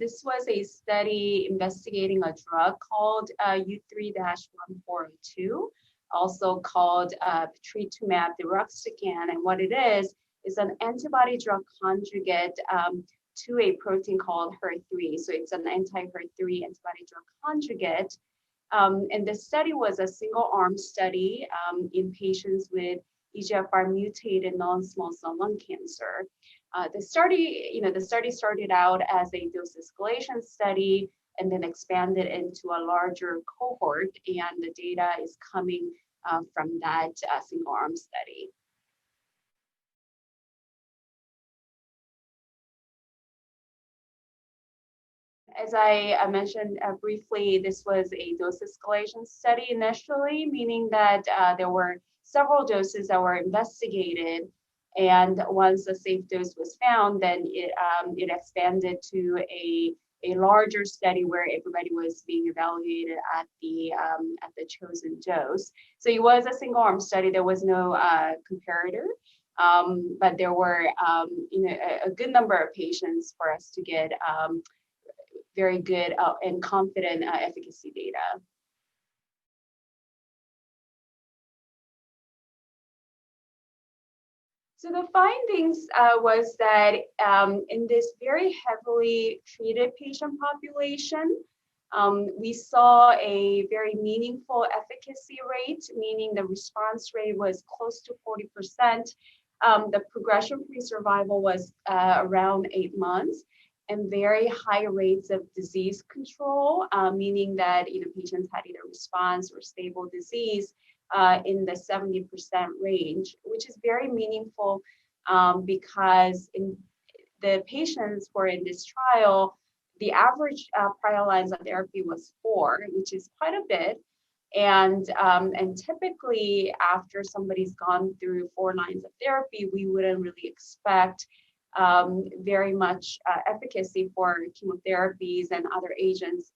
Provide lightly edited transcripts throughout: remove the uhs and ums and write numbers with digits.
This was a study investigating a drug called U3-1402, also called patritumab deruxtecan. And what it is an antibody drug conjugate to a protein called HER3. So it's an anti-HER3 antibody drug conjugate. And the study was a single-arm study in patients with EGFR-mutated non-small cell lung cancer. The study started out as a dose escalation study and then expanded into a larger cohort, and the data is coming from that single-arm study. As I mentioned briefly, this was a dose escalation study initially, meaning that there were several doses that were investigated. And once a safe dose was found, then it expanded to a larger study where everybody was being evaluated at the chosen dose. So it was a single arm study. There was no comparator, but there were a good number of patients for us to get very good and confident efficacy data. So the findings was that in this very heavily treated patient population, we saw a very meaningful efficacy rate, meaning the response rate was close to 40%. The progression-free survival was around 8 months, and very high rates of disease control, meaning that patients had either response or stable disease in the 70% range, which is very meaningful because in the patients who were in this trial, the average prior lines of therapy was 4, which is quite a bit. And typically after somebody's gone through 4 lines of therapy, we wouldn't really expect very much efficacy for chemotherapies and other agents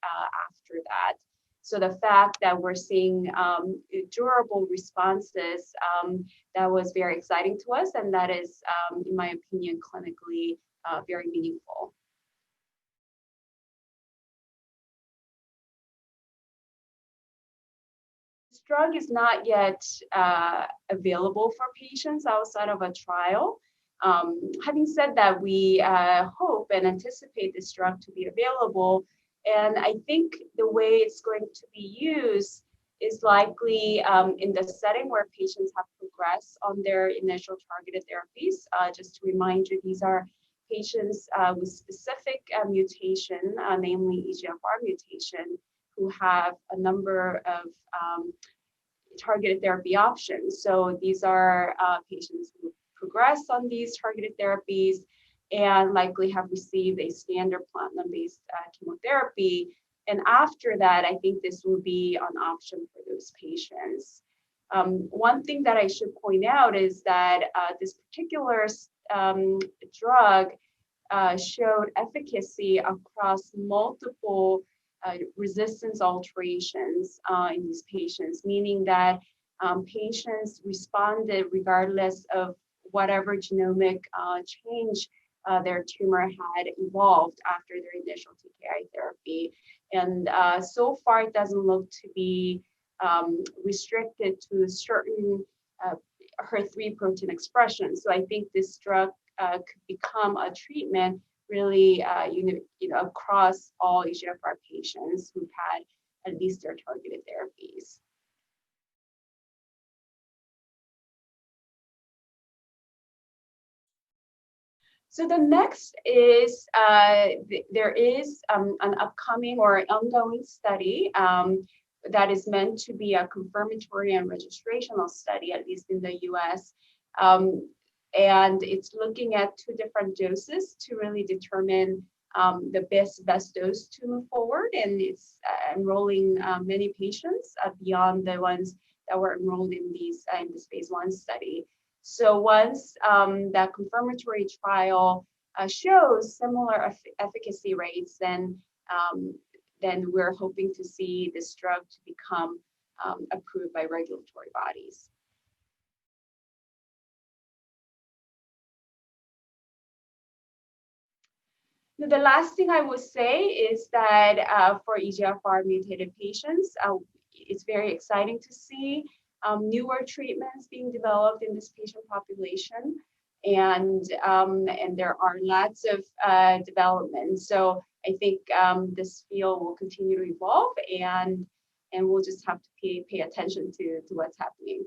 after that. So the fact that we're seeing durable responses, that was very exciting to us, and that is, in my opinion, clinically very meaningful. This drug is not yet available for patients outside of a trial. Having said that, we hope and anticipate this drug to be available. And I think the way it's going to be used is likely in the setting where patients have progressed on their initial targeted therapies. Just to remind you, these are patients with specific mutation, namely EGFR mutation, who have a number of targeted therapy options. So these are patients who progress on these targeted therapies and likely have received a standard platinum-based chemotherapy. And after that, I think this will be an option for those patients. One thing that I should point out is that this particular drug showed efficacy across multiple resistance alterations in these patients, meaning that patients responded regardless of whatever genomic change their tumor had evolved after their initial TKI therapy. And so far, it doesn't look to be restricted to certain HER3 protein expression. So I think this drug could become a treatment really across all EGFR patients who've had at least their targeted therapies. So the next is, there is an upcoming or ongoing study that is meant to be a confirmatory and registrational study, at least in the US. And it's looking at 2 different doses to really determine the best dose to move forward. And it's enrolling many patients beyond the ones that were enrolled in this phase 1 study. So once that confirmatory trial shows similar efficacy rates, then we're hoping to see this drug to become approved by regulatory bodies. The last thing I would say is that for EGFR mutated patients, it's very exciting to see newer treatments being developed in this patient population. And there are lots of development. So I think this field will continue to evolve, and we'll just have to pay attention to what's happening.